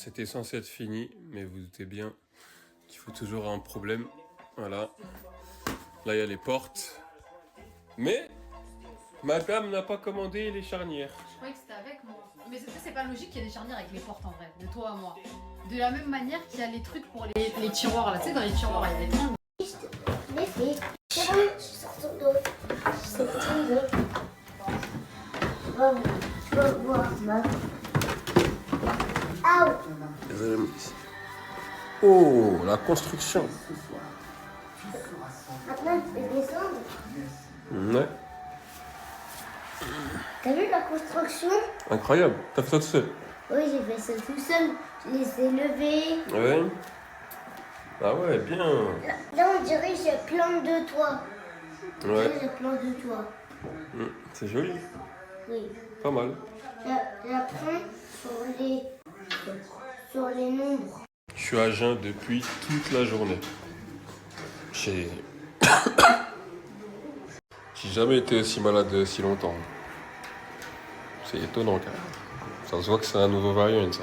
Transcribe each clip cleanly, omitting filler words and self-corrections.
c'était censé être fini, mais vous doutez bien qu'il faut toujours un problème. Voilà. Là, il y a les portes. Mais madame n'a pas commandé les charnières. Je croyais que c'était avec moi. Mais c'est pas logique qu'il y ait des charnières avec les portes en vrai, de toi à moi. De la même manière qu'il y a les trucs pour les tiroirs là. Tu sais, dans les tiroirs, il y a des tringles. Les filles, c'est bon, je suis sortie d'eau. Je suis sortie d'eau. Tu vas voir, ma. Aouh! Oh, la construction. Maintenant, tu peux descendre. Ouais. T'as vu la construction? Incroyable. T'as fait ça tout seul? Oui, j'ai fait ça tout seul. Je les ai levés. Ouais. Ah ouais, bien. Là, on dirait que j'ai plein de toits. Ouais. J'ai plein de toits. C'est joli. Oui. Pas mal. J'apprends sur les nombres. Je suis à jeun depuis toute la journée. J'ai jamais été aussi malade aussi longtemps. C'est étonnant quand même. Ça se voit que c'est un nouveau variant ça.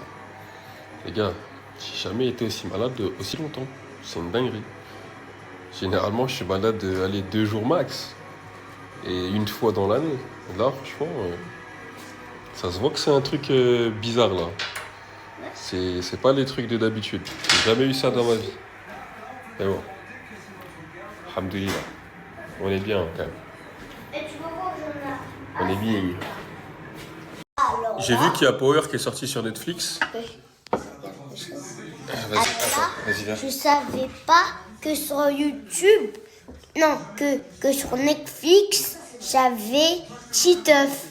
Les gars, j'ai jamais été aussi malade aussi longtemps. C'est une dinguerie. Généralement, je suis malade 2 jours max. Et une fois dans l'année. Là, franchement, ça se voit que c'est un truc bizarre là. C'est pas les trucs de d'habitude. J'ai jamais eu ça dans ma vie. Mais bon. Alhamdoulilah. On est bien quand même. Et tu vas voir, On est bien. Alors, J'ai vu qu'il y a Power qui est sorti sur Netflix. Vas-y, viens. je savais pas que sur YouTube, non, que sur Netflix, j'avais Titeuf.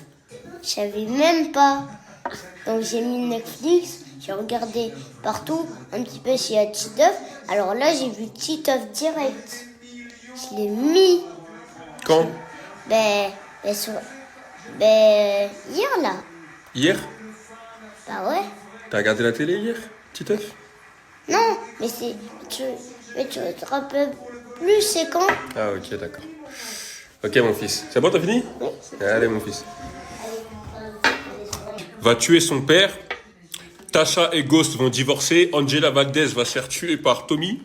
Je savais même pas. Donc j'ai mis Netflix, j'ai regardé partout un petit peu s'il y a Titeuf. Alors là, j'ai vu Titeuf direct. Je l'ai mis. Quand? Ben, hier là. Hier? Bah ouais. T'as regardé la télé hier, Titeuf? Non, mais tu te rappelles plus c'est quand? Ah ok, d'accord. Ok mon fils. C'est bon, t'as fini? Oui. Allez mon fils. Va tuer son père. Tasha et Ghost vont divorcer. Angela Valdez va se faire tuer par Tommy.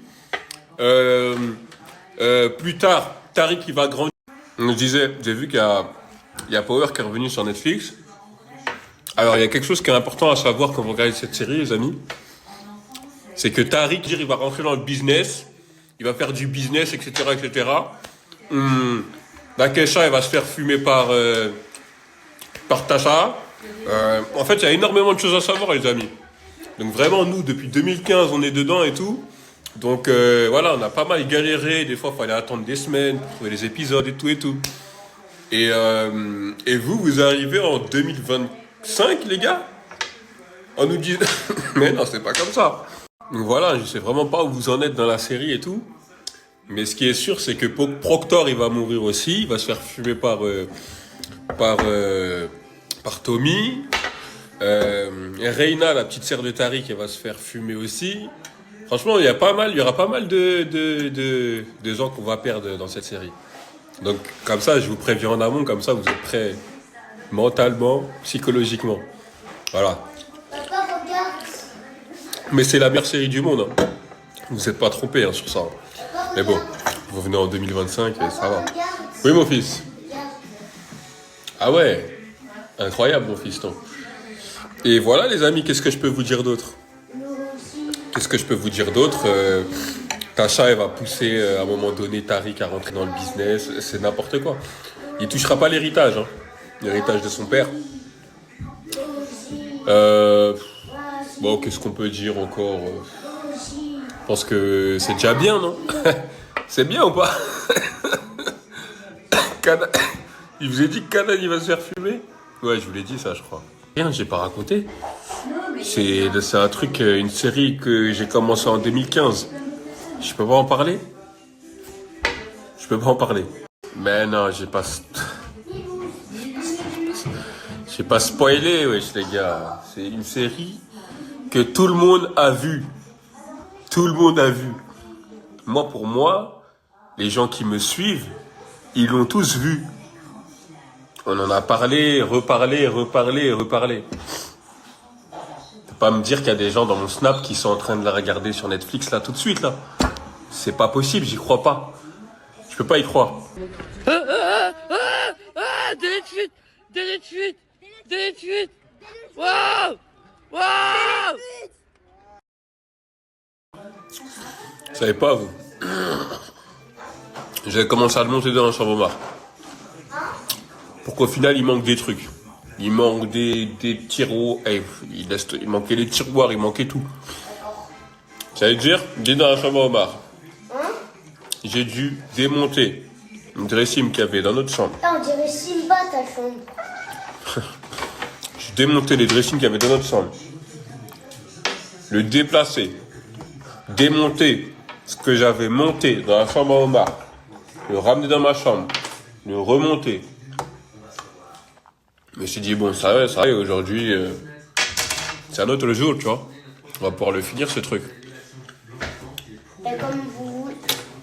Plus tard, Tariq il va grandir. On nous disait, j'ai vu qu'il y a Power qui est revenu sur Netflix. Alors il y a quelque chose qui est important à savoir quand vous regardez cette série, les amis. C'est que Tariq, il va rentrer dans le business. Il va faire du business, etc., etc. La Kesha, elle va se faire fumer par Tasha. En fait, il y a énormément de choses à savoir, les amis. Donc vraiment, nous, depuis 2015, on est dedans et tout. Donc voilà, on a pas mal galéré. Des fois, il fallait attendre des semaines pour trouver les épisodes et tout et tout. Et vous arrivez en 2025, les gars? On nous dit... Mais non, c'est pas comme ça. Donc voilà, je sais vraiment pas où vous en êtes dans la série et tout. Mais ce qui est sûr, c'est que Proctor, il va mourir aussi. Il va se faire fumer par Tommy. Reina, la petite sœur de Tariq, elle va se faire fumer aussi. Franchement, il y aura pas mal de gens qu'on va perdre dans cette série. Donc, comme ça, je vous préviens en amont, comme ça, vous êtes prêts mentalement, psychologiquement. Voilà. Papa, regarde. Mais c'est la meilleure série du monde. Hein. Vous n'êtes pas trompés sur ça. Mais bon, vous venez en 2025 et ça va. Oui, mon fils. Ah ouais. Incroyable, mon fiston. Et voilà, les amis, qu'est-ce que je peux vous dire d'autre? Qu'est-ce que je peux vous dire d'autre? Tasha, elle va pousser à un moment donné Tariq à rentrer dans le business. C'est n'importe quoi. Il touchera pas l'héritage. Hein. L'héritage de son père. Bon, qu'est-ce qu'on peut dire encore? Je pense que c'est déjà bien, non? C'est bien ou pas? Il vous a dit que Kanan, il va se faire fumer? Ouais, je vous l'ai dit ça, je crois. Rien, j'ai pas raconté. C'est un truc, une série que j'ai commencé en 2015. Je peux pas en parler? Je peux pas en parler. Mais non, j'ai pas spoilé, wesh, les gars. C'est une série que tout le monde a vue. Tout le monde a vu. Moi, pour moi, les gens qui me suivent, ils l'ont tous vu. On en a parlé, reparlé. Pas me dire qu'il y a des gens dans mon Snap qui sont en train de la regarder sur Netflix là tout de suite là. C'est pas possible, j'y crois pas. Je peux pas y croire. Delete fuite, delete fuite, delete fuite. Waouh, waouh. Vous savez pas vous. J'ai commencé à le monter dans un chambre pour qu'au final il manque des trucs. Il manque des tiroirs. Il manquait les tiroirs, il manquait tout. Ça veut dire, dans la chambre Omar. J'ai dû démonter une dressing qu'il y avait dans notre chambre. Ah, on dirait Simba ta chambre. J'ai démonté les dressings qu'il y avait dans notre chambre. Le déplacer. Démonter ce que j'avais monté dans la chambre Omar. Le ramener dans ma chambre. Le remonter. Je me suis dit, bon, ça va, et aujourd'hui, c'est un autre jour, tu vois. On va pouvoir le finir, ce truc. Ben, comme vous...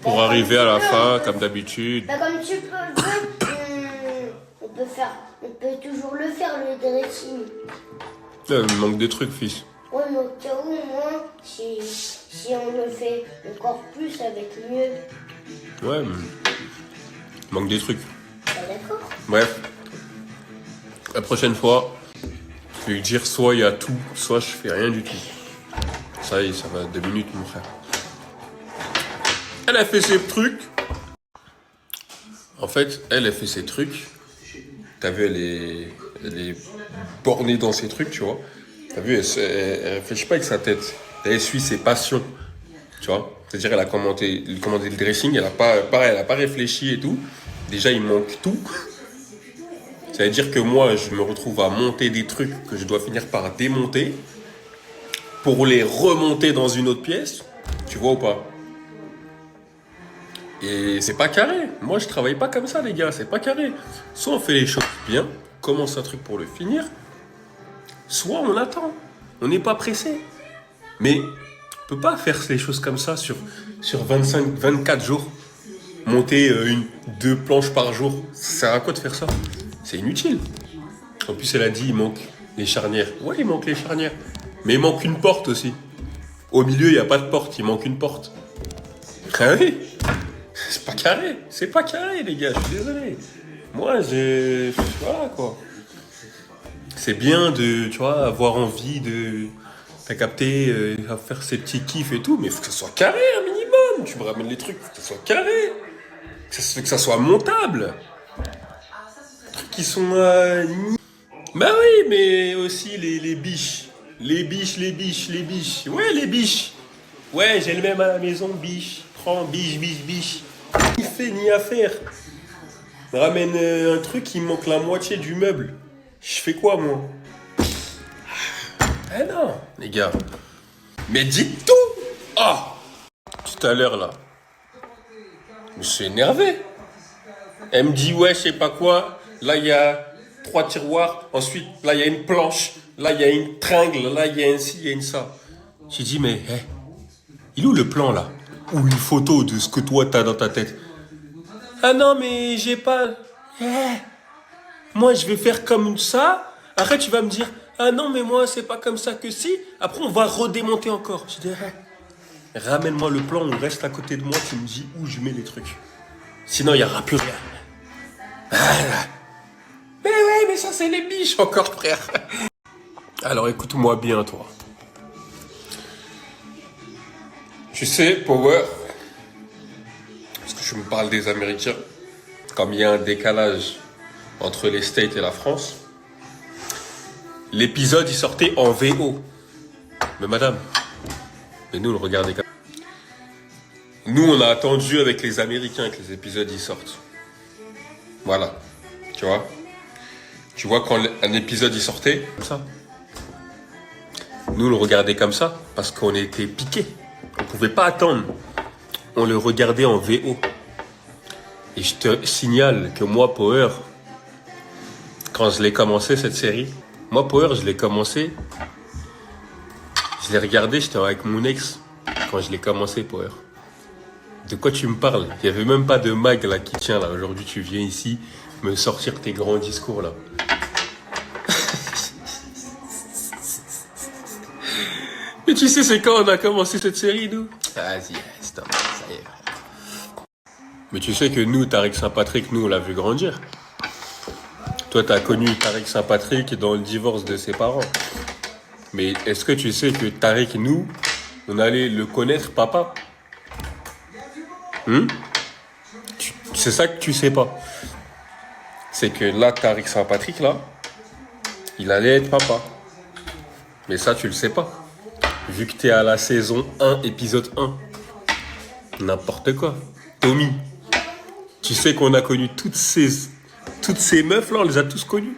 Pour ben, arriver à la comme fin, comme d'habitude. Ben, comme tu peux, on peut toujours le faire, le dressing. Il manque des trucs, fils. Ouais, mais au cas où, moi, si on le fait encore plus, ça va être mieux. Ouais, il manque des trucs. Ben, d'accord. Bref. La prochaine fois, je vais lui dire soit il y a tout, soit je fais rien du tout. Ça y est, ça va 2 minutes, mon frère. Elle a fait ses trucs. En fait, elle a fait ses trucs. T'as vu, elle est bornée dans ses trucs, tu vois. T'as vu, elle réfléchit pas avec sa tête. Elle suit ses passions, tu vois. C'est-à-dire, elle a commandé le dressing, elle a pas réfléchi et tout. Déjà, il manque tout. Ça veut dire que moi, je me retrouve à monter des trucs que je dois finir par démonter pour les remonter dans une autre pièce. Tu vois ou pas? Et c'est pas carré. Moi, je travaille pas comme ça, les gars. C'est pas carré. Soit on fait les choses bien, commence un truc pour le finir, soit on attend. On n'est pas pressé. Mais on peut pas faire les choses comme ça sur 24 jours. Monter 2 planches par jour. Ça sert à quoi de faire ça? C'est inutile. En plus, elle a dit, il manque les charnières. Ouais, il manque les charnières. Mais il manque une porte aussi. Au milieu, il n'y a pas de porte, il manque une porte. Ah oui. C'est pas carré. C'est pas carré, les gars, je suis désolé. Moi, voilà, quoi. C'est bien de, tu vois, avoir envie de... T'as capté, à faire ses petits kiffs et tout, mais il faut que ça soit carré, un minimum. Tu me ramènes les trucs, il faut que ça soit carré. Que ça soit montable. Qui sont... Bah oui, mais aussi les biches. Les biches. Ouais, les biches. Ouais, j'ai le même à la maison, biche. Prends, biche. Ni fait ni à faire. Ramène un truc, il manque la moitié du meuble. Je fais quoi, moi? Ah non, les gars. Mais dites tout. Ah, tout à l'heure, là. Je me suis énervé. Elle me dit, ouais, je sais pas quoi. Là, il y a 3 tiroirs. Ensuite, là, il y a une planche. Là, il y a une tringle. Là, il y a un ci, il y a une ça. J'ai dit, mais, il est où le plan, là? Ou une photo de ce que toi, t'as dans ta tête? Ah non, mais j'ai pas... Moi, je vais faire comme ça. Après, tu vas me dire, ah non, mais moi, c'est pas comme ça que si. Après, on va redémonter encore. Je dis, ramène-moi le plan, on reste à côté de moi, tu me dis où je mets les trucs. Sinon, il n'y aura plus rien. Voilà. Mais ouais, mais ça, c'est les biches encore, frère. Alors, écoute-moi bien, toi. Tu sais, Power, parce que je me parle des Américains, comme il y a un décalage entre les States et la France, l'épisode, il sortait en VO. Mais madame, mais nous, on le regardait comme... Nous, on a attendu avec les Américains que les épisodes, ils sortent. Voilà. Tu vois? Tu vois quand un épisode, il sortait, comme ça. Nous, on le regardait comme ça, parce qu'on était piqués. On ne pouvait pas attendre. On le regardait en VO. Et je te signale que moi, Power, quand je l'ai commencé, cette série, moi, Power, je l'ai commencé, je l'ai regardé, j'étais avec mon ex, quand je l'ai commencé, Power. De quoi tu me parles? Il n'y avait même pas de mag là qui tient là. Aujourd'hui, tu viens ici me sortir tes grands discours là. Mais tu sais, c'est quand on a commencé cette série, nous? Vas-y, stop, ça y est. Mais tu sais que nous, Tariq Saint-Patrick, nous, on l'a vu grandir. Toi, t'as connu Tariq Saint-Patrick dans le divorce de ses parents. Mais est-ce que tu sais que Tariq, nous, on allait le connaître, papa? C'est ça que tu sais pas. C'est que là, Tariq Saint-Patrick, là, il allait être papa. Mais ça, tu le sais pas. Vu que t'es à la saison 1, épisode 1. N'importe quoi. Tommy, tu sais qu'on a connu toutes ces meufs, là, on les a tous connues.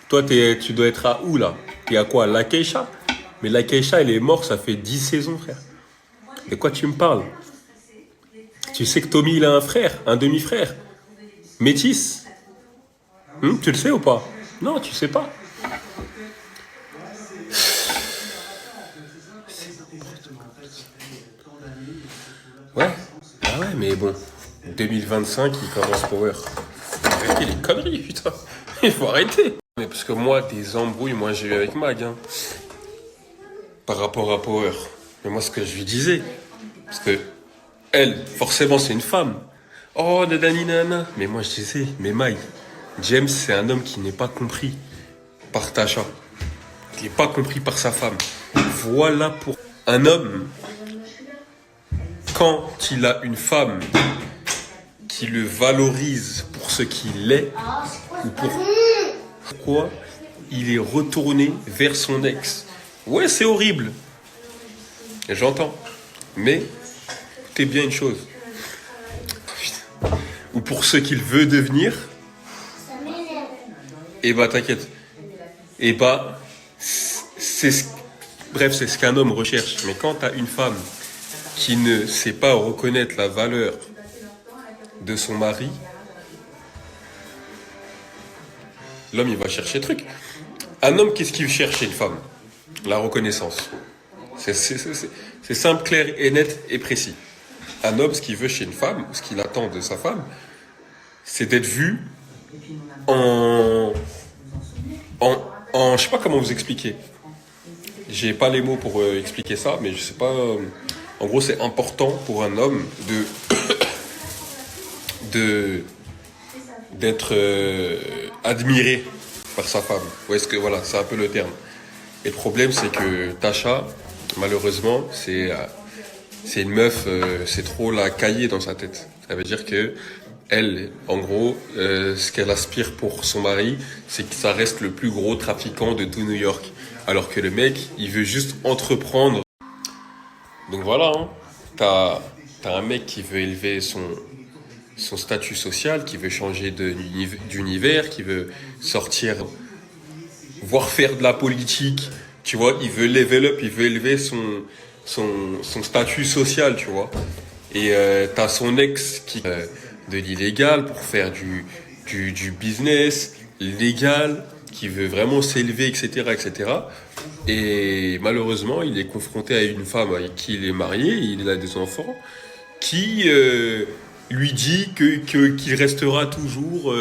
Toi, tu dois être à où, là? T'es à quoi? La Keisha? Mais la Keisha, elle est morte, ça fait 10 saisons, frère. De quoi tu me parles? Tu sais que Tommy, il a un frère, un demi-frère. Métis. Tu le sais ou pas? Non, tu sais pas. Ouais. Ah ouais, mais bon. 2025, il commence Power. Arrêtez les conneries, putain. Il faut arrêter. Mais parce que moi, des embrouilles, moi, j'ai eu avec Mag. Hein, par rapport à Power. Mais moi, ce que je lui disais, parce que elle, forcément, c'est une femme. Oh, nanani, nanana. Mais moi, je disais, mais Mag, James, c'est un homme qui n'est pas compris par Tasha. Qui n'est pas compris par sa femme. Voilà pour un homme, quand il a une femme qui le valorise pour ce qu'il est, ou pourquoi il est retourné vers son ex. Ouais, c'est horrible. J'entends. Mais, écoutez bien une chose. Ou pour ce qu'il veut devenir, et bah t'inquiète. Et bah, c'est ce qu'un homme recherche. Mais quand t'as une femme qui ne sait pas reconnaître la valeur de son mari, l'homme, il va chercher truc. Un homme, qu'est-ce qu'il cherche chez une femme? La reconnaissance. C'est simple, clair et net et précis. Un homme, ce qu'il veut chez une femme, ce qu'il attend de sa femme, c'est d'être vu je sais pas comment vous expliquer. J'ai pas les mots pour expliquer ça, mais je sais pas. En gros, c'est important pour un homme d'être admiré par sa femme. Ou est-ce que voilà, c'est un peu le terme. Et le problème, c'est que Tasha, malheureusement, c'est une meuf, c'est trop la cahier dans sa tête. Ça veut dire que elle, en gros, ce qu'elle aspire pour son mari, c'est que ça reste le plus gros trafiquant de tout New York. Alors que le mec, il veut juste entreprendre. Donc voilà, hein. T'as un mec qui veut élever son statut social, qui veut changer d'univers, qui veut sortir, voire faire de la politique. Tu vois, il veut level up, il veut élever son statut social, tu vois. Et t'as son ex qui de l'illégal pour faire du business légal, qui veut vraiment s'élever, etc., etc. Et malheureusement, il est confronté à une femme avec qui il est marié, il a des enfants, qui lui dit qu'il restera toujours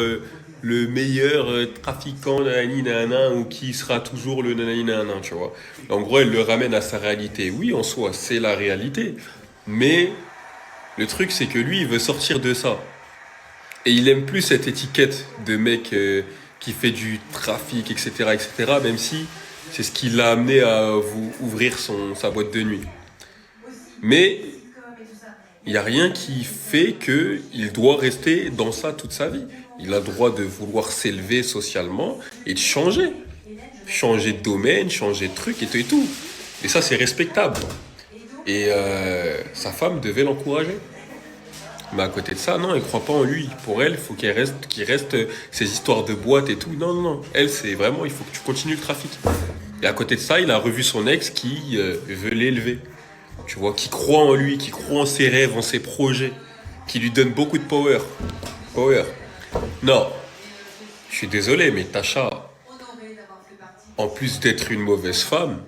le meilleur trafiquant nanani nanana, ou qui sera toujours le nanani nanana, tu vois. En gros, elle le ramène à sa réalité. Oui, en soi, c'est la réalité. Mais le truc, c'est que lui, il veut sortir de ça. Et il aime plus cette étiquette de mec qui fait du trafic, etc., etc., même si c'est ce qui l'a amené à ouvrir sa boîte de nuit. Mais il n'y a rien qui fait qu'il doit rester dans ça toute sa vie. Il a le droit de vouloir s'élever socialement et de changer. Changer de domaine, changer de truc et tout. Et ça, c'est respectable. Et sa femme devait l'encourager. Mais à côté de ça, non, elle ne croit pas en lui. Pour elle, il faut qu'il reste ces histoires de boîtes et tout. Non, non, non. Elle, c'est vraiment, il faut que tu continues le trafic. Et à côté de ça, il a revu son ex qui veut l'élever. Tu vois, qui croit en lui, qui croit en ses rêves, en ses projets, qui lui donne beaucoup de power. Power. Non, je suis désolé, mais Tasha, en plus d'être une mauvaise femme,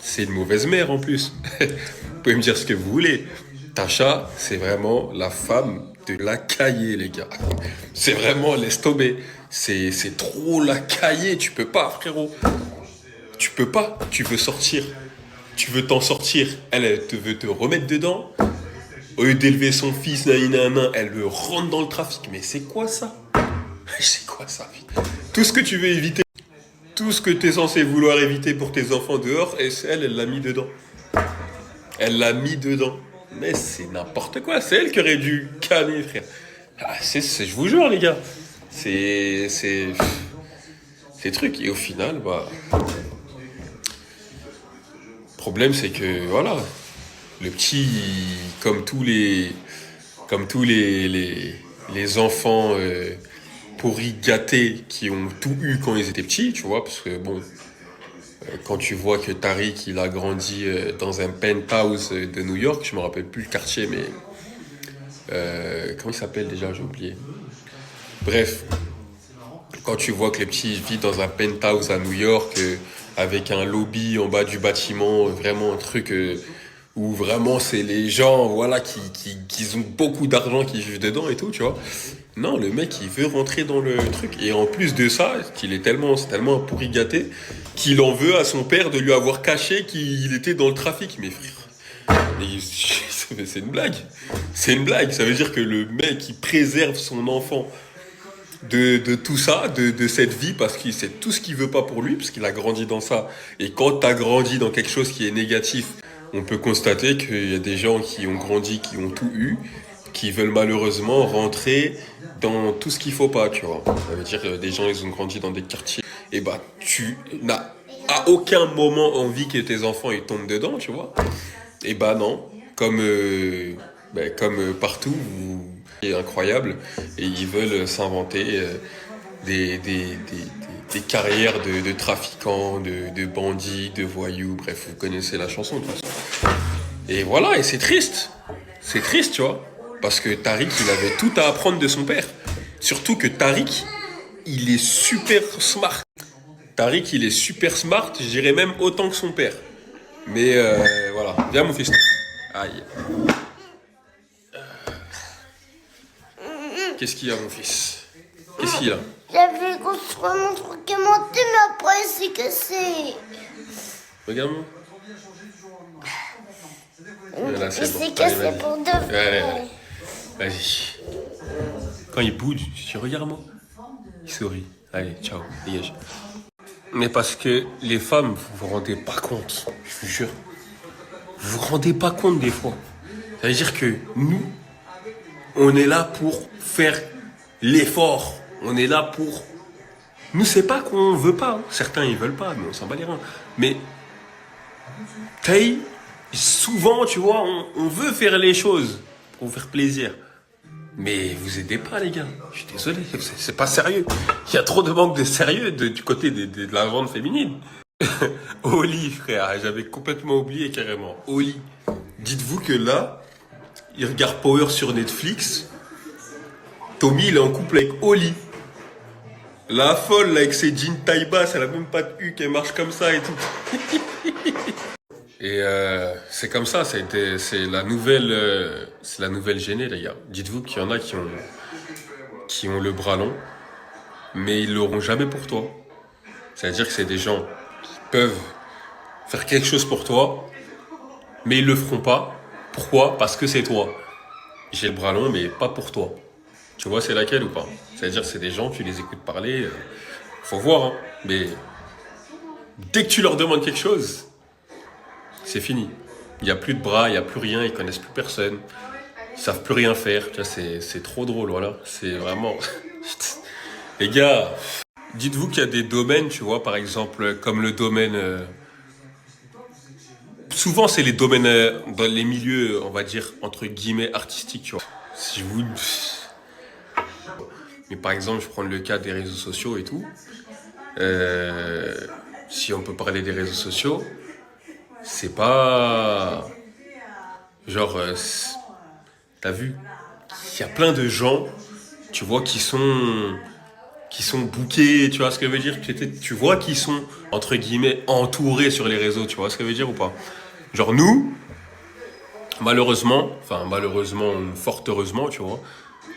c'est une mauvaise mère en plus. Vous pouvez me dire ce que vous voulez. Tasha, c'est vraiment la femme de la cahier, les gars. C'est vraiment, laisse tomber. C'est trop la cahier, tu peux pas, frérot. Tu peux pas, tu veux sortir. tu veux t'en sortir, elle te veut te remettre dedans. Au lieu d'élever son fils, nanana, elle le rentre dans le trafic. Mais c'est quoi ça? C'est quoi ça? Tout ce que tu veux éviter, tout ce que tu es censé vouloir éviter pour tes enfants dehors, et elle l'a mis dedans. Elle l'a mis dedans. Mais c'est n'importe quoi, c'est elle qui aurait dû calmer, frère. Ah, je vous jure, les gars. C'est truc. Et au final, bah... Le problème, c'est que, voilà, le petit, comme tous les enfants pourris gâtés qui ont tout eu quand ils étaient petits, tu vois, parce que, bon, quand tu vois que Tariq, il a grandi dans un penthouse de New York, je me rappelle plus le quartier, mais... comment il s'appelle déjà, j'ai oublié. Bref, quand tu vois que les petits vivent dans un penthouse à New York, avec un lobby en bas du bâtiment, vraiment un truc où vraiment c'est les gens, voilà, qui ont beaucoup d'argent qui vivent dedans et tout, tu vois. Non, le mec, il veut rentrer dans le truc. Et en plus de ça, c'est tellement un pourri gâté qu'il en veut à son père de lui avoir caché qu'il était dans le trafic. Mais frère, c'est une blague. C'est une blague. Ça veut dire que le mec, il préserve son enfant de tout ça, de cette vie, parce qu'il sait tout ce qu'il veut pas pour lui, parce qu'il a grandi dans ça. Et quand tu as grandi dans quelque chose qui est négatif, on peut constater qu'il y a des gens qui ont grandi, qui ont tout eu, qui veulent malheureusement rentrer dans tout ce qu'il faut pas, tu vois. Ça veut dire que des gens, ils ont grandi dans des quartiers, et bah tu n'as à aucun moment envie que tes enfants ils tombent dedans, tu vois. Et bah non, comme partout, c'est incroyable, et ils veulent s'inventer des carrières de trafiquants, de bandits, de voyous, bref, vous connaissez la chanson de toute façon. Et voilà, et c'est triste, tu vois, parce que Tariq, il avait tout à apprendre de son père. Surtout que Tariq, il est super smart. Tariq, il est super smart, je dirais même autant que son père. Mais voilà, viens mon fils. Aïe. Qu'est-ce qu'il y a, mon fils? Qu'est-ce qu'il y a? J'avais construit mon truc aimanté, mais après c'est cassé. Regarde-moi. Là, Et c'est bon. c'est cassé Allez, pour de vrai. Ouais. Vas-y. Quand il bouge, tu regarde-moi. Il sourit. Allez, ciao, dégage. Mais parce que les femmes, vous vous rendez pas compte, je vous jure. Vous vous rendez pas compte des fois. Ça veut dire que nous, on est là pour faire l'effort. On est là pour... Nous, c'est pas qu'on veut pas. Hein. Certains, ils veulent pas, mais on s'en bat les reins. Mais, souvent, tu vois, on veut faire les choses pour vous faire plaisir. Mais vous aidez pas, les gars. Je suis désolé, c'est pas sérieux. Il y a trop de manque de sérieux du côté de la vente féminine. Oli, frère, j'avais complètement oublié carrément. Oli. Dites-vous que là, il regarde Power sur Netflix. Tommy, il est en couple avec Oli. La folle, là, avec ses jeans taille basse, elle a même pas de huc, elle marche comme ça et tout. Et c'est comme ça, c'est la nouvelle gênée, les gars. Dites-vous qu'il y en a qui ont le bras long, mais ils l'auront jamais pour toi. C'est-à-dire que c'est des gens qui peuvent faire quelque chose pour toi, mais ils le feront pas. Pourquoi? Parce que c'est toi. J'ai le bras long, mais pas pour toi. Tu vois, c'est laquelle ou pas? C'est-à-dire que c'est des gens, tu les écoutes parler, faut voir, hein. Mais dès que tu leur demandes quelque chose, c'est fini. Il n'y a plus de bras, il n'y a plus rien, ils connaissent plus personne. Ils savent plus rien faire. Tu vois, c'est trop drôle, voilà. C'est vraiment... Les gars, dites-vous qu'il y a des domaines, tu vois, par exemple, comme le domaine... Souvent, c'est les domaines dans les milieux, on va dire, entre guillemets, artistiques, tu vois. Si vous... Mais par exemple, je prends le cas des réseaux sociaux et tout. Si on peut parler des réseaux sociaux, c'est pas... Genre, t'as vu? Il y a plein de gens, tu vois, qui sont bookés, tu vois ce que je veux dire? Tu vois qui sont, entre guillemets, entourés sur les réseaux, tu vois ce que je veux dire ou pas? Genre nous, malheureusement, fort heureusement, tu vois,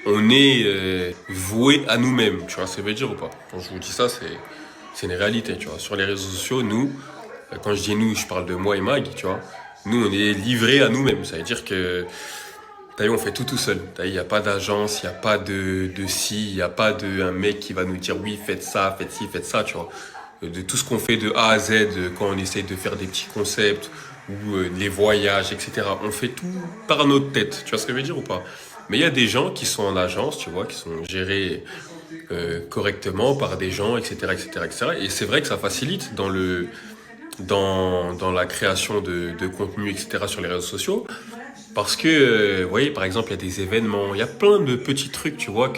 on est voué à nous-mêmes, tu vois ce que ça veut dire ou pas? Quand je vous dis ça, c'est une réalité, tu vois. Sur les réseaux sociaux, nous, Quand je dis nous, je parle de moi et Mag, tu vois. Nous, on est livrés à nous-mêmes. Ça veut dire que, t'as vu, on fait tout seul. Il n'y a pas d'agence, il n'y a pas de si, il n'y a pas un mec qui va nous dire oui, faites ça, faites ci, faites ça, tu vois. De tout ce qu'on fait de A à Z, quand on essaye de faire des petits concepts ou les voyages, etc. On fait tout par notre tête. Tu vois ce que je veux dire ou pas? Mais il y a des gens qui sont en agence, tu vois, qui sont gérés correctement par des gens, etc., etc., etc. Et c'est vrai que ça facilite dans la création de contenu, etc., sur les réseaux sociaux. Parce que, vous voyez, par exemple, il y a des événements, il y a plein de petits trucs, tu vois,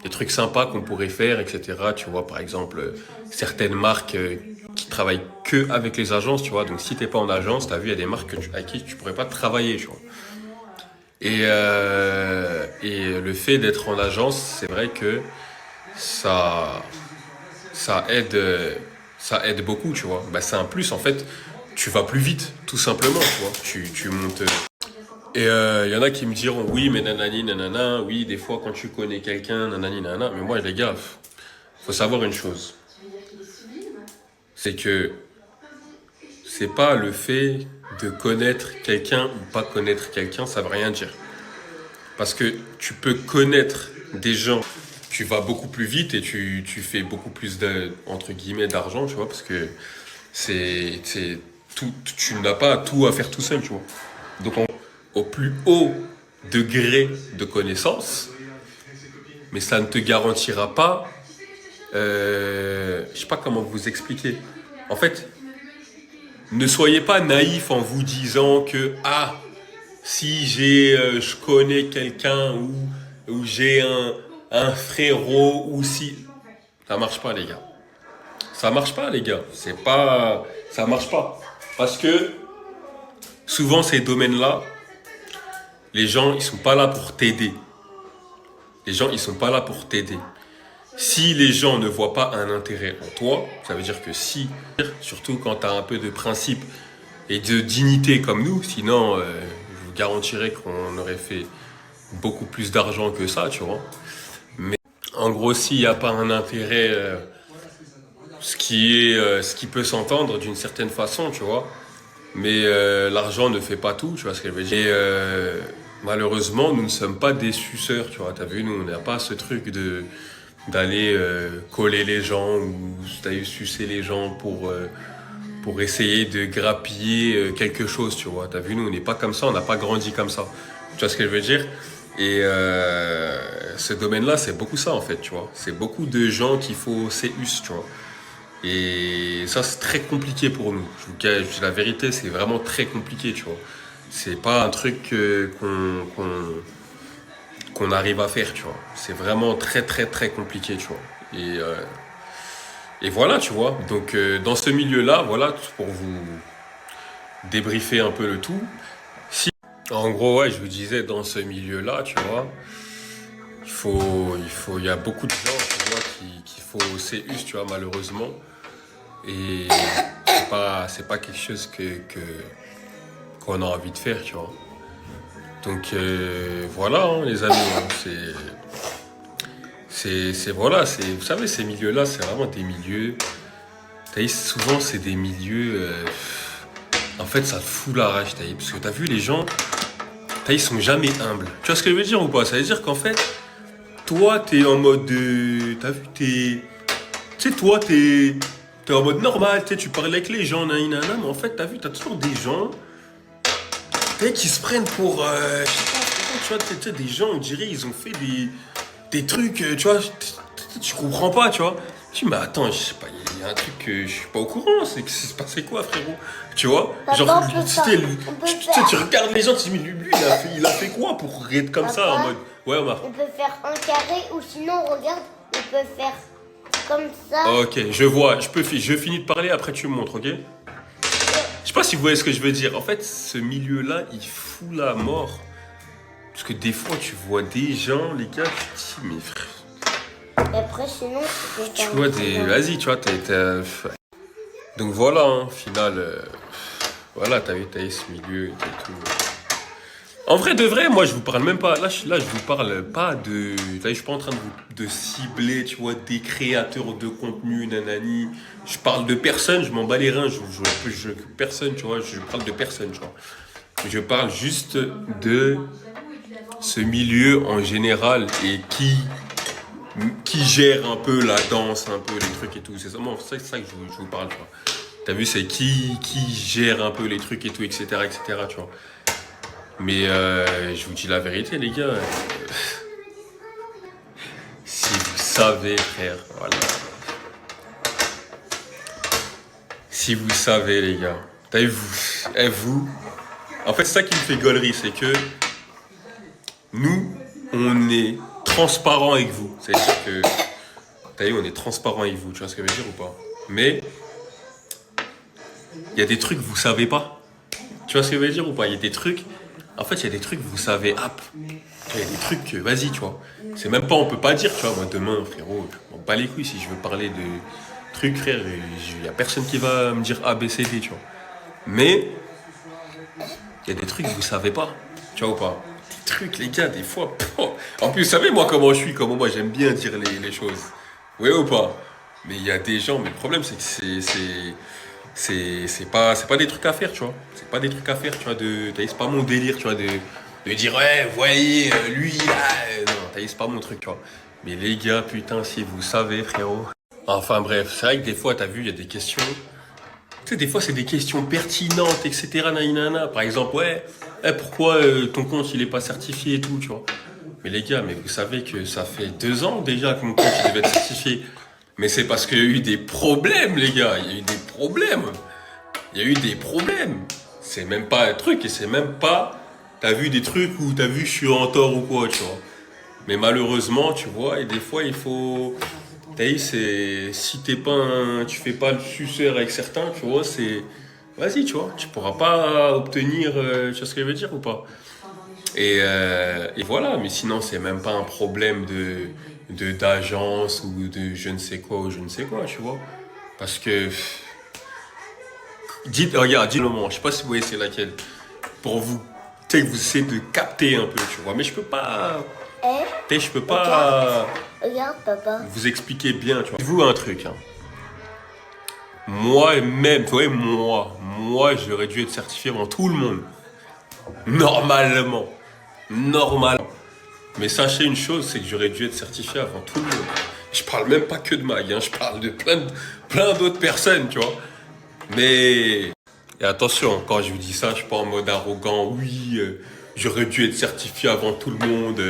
des trucs sympas qu'on pourrait faire, etc. Tu vois, par exemple, certaines marques qui travaillent que avec les agences, tu vois. Donc, si t'es pas en agence, t'as vu, il y a des marques avec qui tu pourrais pas travailler, tu vois. Et le fait d'être en agence, c'est vrai que ça aide beaucoup, tu vois. Bah, c'est un plus, en fait, tu vas plus vite, tout simplement, tu vois. Tu montes. Et y en a qui me diront, oui, mais nanani, nanana, oui, des fois, quand tu connais quelqu'un, nanani, nanana. Mais moi, les gars, faut savoir une chose. C'est que c'est pas le fait de connaître quelqu'un ou pas connaître quelqu'un, ça veut rien dire. Parce que tu peux connaître des gens, tu vas beaucoup plus vite et tu fais beaucoup plus entre guillemets d'argent, tu vois, parce que tu n'as pas tout à faire tout seul, tu vois. Donc au plus haut degré de connaissance, mais ça ne te garantira pas, je sais pas comment vous expliquer. En fait, ne soyez pas naïf en vous disant que si je connais quelqu'un ou j'ai un frérot ou si... Ça marche pas, les gars. Ça marche pas, les gars. Ça marche pas. Parce que souvent, ces domaines-là, les gens, ils sont pas là pour t'aider. Les gens, ils sont pas là pour t'aider. Si les gens ne voient pas un intérêt en toi, ça veut dire que surtout quand tu as un peu de principe et de dignité comme nous, sinon, je vous garantirais qu'on aurait fait beaucoup plus d'argent que ça, tu vois. Mais en gros, s'il n'y a pas un intérêt, ce qui peut s'entendre d'une certaine façon, tu vois. Mais l'argent ne fait pas tout, tu vois ce que je veux dire. Et malheureusement, nous ne sommes pas des suceurs, tu vois. T'as vu, nous, on n'a pas ce truc d'aller coller les gens ou d'aller sucer les gens pour essayer de grappiller quelque chose, tu vois. T'as vu, nous, on n'est pas comme ça, on n'a pas grandi comme ça. Tu vois ce que je veux dire? Et ce domaine-là, c'est beaucoup ça, en fait, tu vois. C'est beaucoup de gens qu'il faut CUS, tu vois. Et ça, c'est très compliqué pour nous. Je vous cache, la vérité, c'est vraiment très compliqué, tu vois. C'est pas un truc qu'on arrive à faire, tu vois. C'est vraiment très, très, très compliqué, tu vois. Et voilà, tu vois. Donc, dans ce milieu-là, voilà, pour vous débriefer un peu le tout. En gros, ouais, je vous disais, dans ce milieu-là, tu vois, il y a beaucoup de gens, tu vois, qu'il faut CUS, tu vois, malheureusement. Et c'est pas quelque chose qu'on a envie de faire, tu vois. Donc voilà, hein, les amis, hein, vous savez, ces milieux-là, c'est vraiment des milieux. T'as vu, souvent, c'est des milieux. En fait, ça te fout la rage, t'as vu, parce que t'as vu les gens, ils sont jamais humbles. Tu vois ce que je veux dire ou pas? Ça veut dire qu'en fait, toi, t'es en mode, t'as vu, tu sais, toi, t'es en mode normal, tu parles avec les gens, mais en fait, t'as vu, t'as toujours des gens qui se prennent pour, tu vois, des gens, on dirait, ils ont fait des trucs, tu vois, tu comprends pas, tu vois. Tu dis, mais attends, je sais pas, il y a un truc que je suis pas au courant, c'est que c'est passé quoi, frérot? Tu vois, genre, tu regardes les gens, tu te dis, mais lui, il a fait quoi pour être comme ça, en mode, ouais, Omar. On peut faire un carré ou sinon, regarde, on peut faire comme ça. Ok, je vois, je finis de parler, après tu me montres, ok? Je sais pas si vous voyez ce que je veux dire. En fait, ce milieu-là, il fout la mort. Parce que des fois, tu vois des gens, les gars, tu te dis, mais frère. Et après, sinon, tu vois vas-y, tu vois, donc voilà, hein, final. Voilà, t'as vu ce milieu et tout. En vrai, de vrai, moi, je vous parle même pas. Là, je vous parle pas de. Là, je suis pas en train de cibler, tu vois, des créateurs de contenu, nanani. Je parle de personne, je m'en bats les reins. Personne, tu vois, je parle de personne, tu vois. Je parle juste de ce milieu en général et qui gère un peu la danse, un peu les trucs et tout. C'est ça que je vous parle, tu vois. T'as vu, c'est qui gère un peu les trucs et tout, etc., tu vois. Mais je vous dis la vérité, les gars. Si vous savez, frère, voilà. Si vous savez, les gars. T'as vu, vous. En fait, c'est ça qui me fait gaulerie, c'est que nous, on est transparent avec vous. C'est-à-dire que, t'as vu, on est transparent avec vous. Tu vois ce que je veux dire ou pas? Mais il y a des trucs que vous savez pas. Tu vois ce que je veux dire ou pas? Il y a des trucs. En fait, il y a des trucs que vous savez. Il y a des trucs que, vas-y, tu vois. C'est même pas, on peut pas dire, tu vois. Moi, demain, frérot, je m'en bats les couilles si je veux parler de trucs, frère. Il y a personne qui va me dire A, B, C, D, tu vois. Mais il y a des trucs que vous savez pas. Tu vois ou pas? Des trucs, les gars, des fois. En plus, vous savez, moi, comment je suis, comment moi, j'aime bien dire les choses. Oui ou pas? Mais il y a des gens, mais le problème, c'est que c'est pas des trucs à faire, tu vois. C'est pas des trucs à faire, tu vois. C'est pas mon délire, tu vois, de dire, ouais, vous voyez, lui, là. Non, c'est pas mon truc, tu vois. Mais les gars, putain, si vous savez, frérot. Enfin, bref, c'est vrai que des fois, t'as vu, il y a des questions. Tu sais, des fois, c'est des questions pertinentes, etc. Naïnana. Par exemple, ouais, pourquoi ton compte, il est pas certifié et tout, tu vois. Mais les gars, mais vous savez que ça fait 2 ans déjà que mon compte, il devait être certifié. Mais c'est parce qu'il y a eu des problèmes, les gars. Il y a eu des problèmes. Il y a eu des problèmes. C'est même pas un truc et c'est même pas... T'as vu des trucs où t'as vu je suis en tort ou quoi, tu vois. Mais malheureusement, tu vois, et des fois, il faut... T'as vu, c'est... Si t'es pas tu fais pas le suceur avec certains, tu vois, c'est... Vas-y, tu vois, tu pourras pas obtenir... tu vois ce que je veux dire ou pas? Et voilà, mais sinon, c'est même pas un problème d'agence ou de je ne sais quoi ou je ne sais quoi, tu vois. Parce que... Regarde, dis le moment, je sais pas si vous voyez c'est laquelle. Pour vous, tu sais, vous essayez de capter un peu, tu vois. Mais je peux pas... Tu sais, je peux pas... Regarde, papa. Vous expliquer bien, tu vois. Dites-vous un truc, hein. Moi-même, tu vois, moi, j'aurais dû être certifié avant tout le monde. Normalement. Mais sachez une chose, c'est que j'aurais dû être certifié avant tout le monde. Je parle même pas que de Mag, hein, je parle de plein d'autres personnes, tu vois. Mais... Et attention, quand je vous dis ça, je suis pas en mode arrogant. Oui, j'aurais dû être certifié avant tout le monde.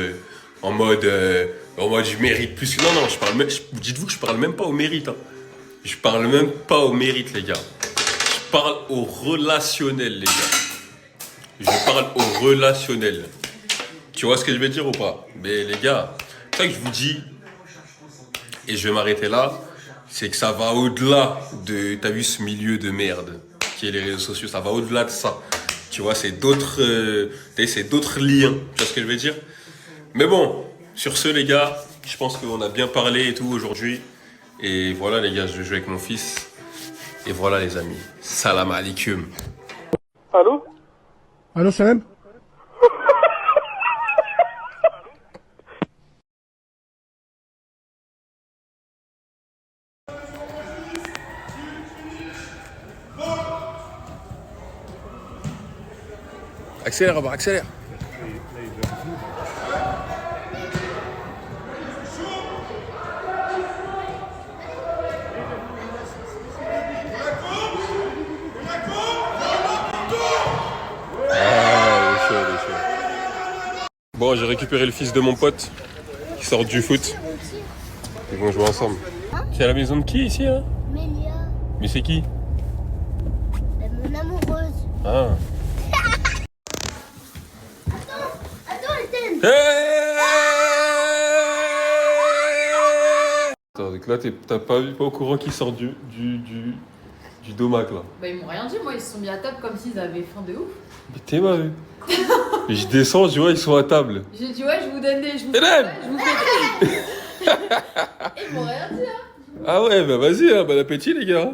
En mode je mérite plus. Non, je parle même... Dites-vous que je parle même pas au mérite. Hein. Je parle même pas au mérite, les gars. Je parle au relationnel, les gars. Je parle au relationnel. Tu vois ce que je veux dire ou pas? Mais les gars, c'est ça que je vous dis, et je vais m'arrêter là, c'est que ça va au-delà de, t'as vu ce milieu de merde qui est les réseaux sociaux, ça va au-delà de ça. Tu vois, c'est d'autres liens, tu vois ce que je veux dire? Mais bon, sur ce les gars, je pense qu'on a bien parlé et tout aujourd'hui. Et voilà les gars, je vais jouer avec mon fils. Et voilà les amis, salam alaikum. Allô? Allô, Salam? Accélère, Rabat, accélère. Bon, j'ai récupéré le fils de mon pote qui sort du foot. Ils vont jouer ensemble. C'est à la maison de qui ici, hein? Mélia, Mais c'est qui? mon amoureuse. Ah. Attends, Ethan. Attends, donc là, t'as pas au courant qui sort du domac, là. Bah, ils m'ont rien dit, moi, ils se sont mis à table comme s'ils avaient faim de ouf. Mais t'es mal. Et je descends, je vois, ils sont à table. J'ai dit, ouais, je vous donne des. Je vous Hélène fais. Ils m'ont rien dit, hein. Ah ouais, bah vas-y, hein, bon appétit, les gars.